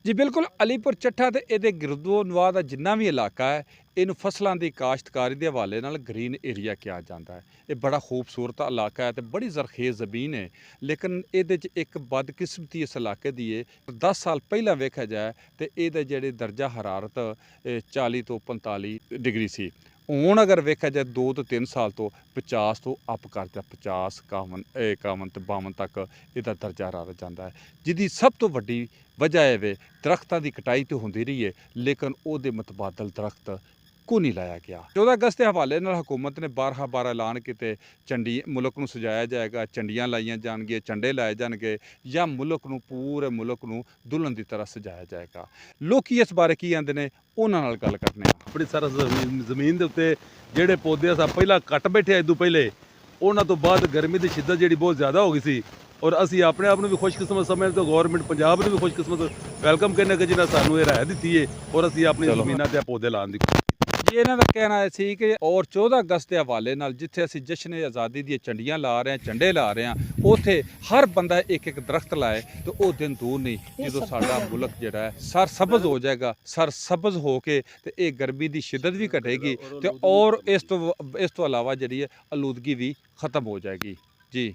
जी बिल्कुल अलीपुर ਚੱਠਾ ਤੇ ਇਹਦੇ ਗਿਰਦੋ ਨਵਾਹ ਦਾ ਜਿੰਨਾ ਵੀ ਇਲਾਕਾ ਹੈ ਇਹਨੂੰ ਫਸਲਾਂ ਦੀ ਕਾਸ਼ਤਕਾਰੀ ਦੇ ਹਵਾਲੇ ਨਾਲ ਗ੍ਰੀਨ ਏਰੀਆ ਕਿਹਾ ਜਾਂਦਾ ਹੈ। ਇਹ ਬੜਾ ਖੂਬਸੂਰਤ ਇਲਾਕਾ ਹੈ ਤੇ ਬੜੀ ਜ਼ਰਖੇਜ਼ ਜ਼ਮੀਨ ਹੈ। ਲੇਕਿਨ ਇਹਦੇ 'ਚ ਇੱਕ ਬਦਕਿਸਮਤੀ ਇਸ ਇਲਾਕੇ ਦੀ ਹੈ। 10 ਸਾਲ ਪਹਿਲਾਂ ਵੇਖਿਆ ਜਾਏ ਤੇ ਇਹਦਾ ਜਿਹੜੇ ਦਰਜਾ ਹਰਾਰਤ 40 ਤੋਂ 45 ਡਿਗਰੀ ਸੀ। ਹੁਣ ਅਗਰ ਵੇਖਿਆ ਜਾਏ 2 ਤੋਂ 3 ਸਾਲ ਤੋਂ 50 ਤੋਂ ਅਪ ਕਰ ਦਿੱਤਾ, 50 51 ਤੇ 52 ਤੱਕ ਇਹਦਾ ਦਰਜਾ ਹਰਾਰਤ ਜਾਂਦਾ ਹੈ। ਜਿਹਦੀ ਸਭ ਤੋਂ ਵੱਡੀ ਵਜ੍ਹਾ ਇਹ ਵੇ ਦਰਖਤਾਂ ਦੀ ਕਟਾਈ ਤਾਂ ਹੁੰਦੀ ਰਹੀ ਹੈ ਲੇਕਿਨ ਉਹਦੇ ਮੁਤਬਾਦਲ ਦਰਖਤ को नहीं लाया गया। 14 अगस्त के हवाले नाल हुकूमत ने 12 ऐलान किए झंडी मुल्क नूं सजाया जाएगा, झंडियां लाइया जाएंगे, झंडे लाए जाएंगे या मुल्क नूं पूरे मुल्क नूं दुल्हन की तरह सजाया जाएगा। लोग इस बारे की आंदे ने उन्हां नाल गल करने अपनी सारा ਜ਼ਮੀਨ ਦੇ ਉੱਤੇ ਜਿਹੜੇ ਪੌਦੇ ਅਸਾਂ ਪਹਿਲਾਂ ਕੱਟ ਬੈਠੇ ਇਦੋਂ ਪਹਿਲੇ ਉਹਨਾਂ ਤੋਂ ਬਾਅਦ ਗਰਮੀ ਦੀ ਸ਼ਿੱਦਤ ਜਿਹੜੀ ਬਹੁਤ ਜ਼ਿਆਦਾ ਹੋ ਗਈ ਸੀ ਔਰ ਅਸੀਂ ਆਪਣੇ ਆਪ ਨੂੰ ਵੀ ਖੁਸ਼ਕਿਸਮਤ ਸਮਝਦੇ ਹਾਂ, ਗਵਰਨਮੈਂਟ ਪੰਜਾਬ ਨੂੰ ਵੀ ਖੁਸ਼ਕਿਸਮਤ ਵੈਲਕਮ ਕਰਨੇ ਕਿ ਜਿਹਨਾਂ ਸਾਨੂੰ ਇਹ ਰਾਇਤ ਦਿੱਤੀ ਹੈ ਔਰ ਅਸੀਂ ਆਪਣੀ ਜ਼ਮੀਨਾਂ ਤੇ ਪੌਦੇ ਲਾਉਣ ਦੀ ਜੀ। ਇਹਨਾਂ ਦਾ ਕਹਿਣਾ ਹੈ ਸੀ ਕਿ ਔਰ 14 ਅਗਸਤ ਦੇ ਹਵਾਲੇ ਨਾਲ ਜਿੱਥੇ ਅਸੀਂ ਜਸ਼ਨ ਆਜ਼ਾਦੀ ਦੀਆਂ ਝੰਡੀਆਂ ਲਾ ਰਹੇ ਹਾਂ, ਝੰਡੇ ਲਾ ਰਹੇ ਹਾਂ, ਉੱਥੇ ਹਰ ਬੰਦਾ ਇੱਕ ਇੱਕ ਦਰਖਤ ਲਾਏ ਤੇ ਉਹ ਦਿਨ ਦੂਰ ਨਹੀਂ ਜਦੋਂ ਸਾਡਾ ਮੁਲਕ ਜਿਹੜਾ ਹੈ ਸਰਸਬਜ਼ ਹੋ ਜਾਏਗਾ। ਸਰਸਬਜ਼ ਹੋ ਕੇ ਤੇ ਇਹ ਗਰਮੀ ਦੀ ਸ਼ਿੱਦਤ ਵੀ ਘਟੇਗੀ ਤੇ ਔਰ ਇਸ ਤੋਂ ਇਲਾਵਾ ਜਿਹੜੀ ਹੈ ਆਲੂਦਗੀ ਵੀ ਖਤਮ ਹੋ ਜਾਏਗੀ। ਜੀ।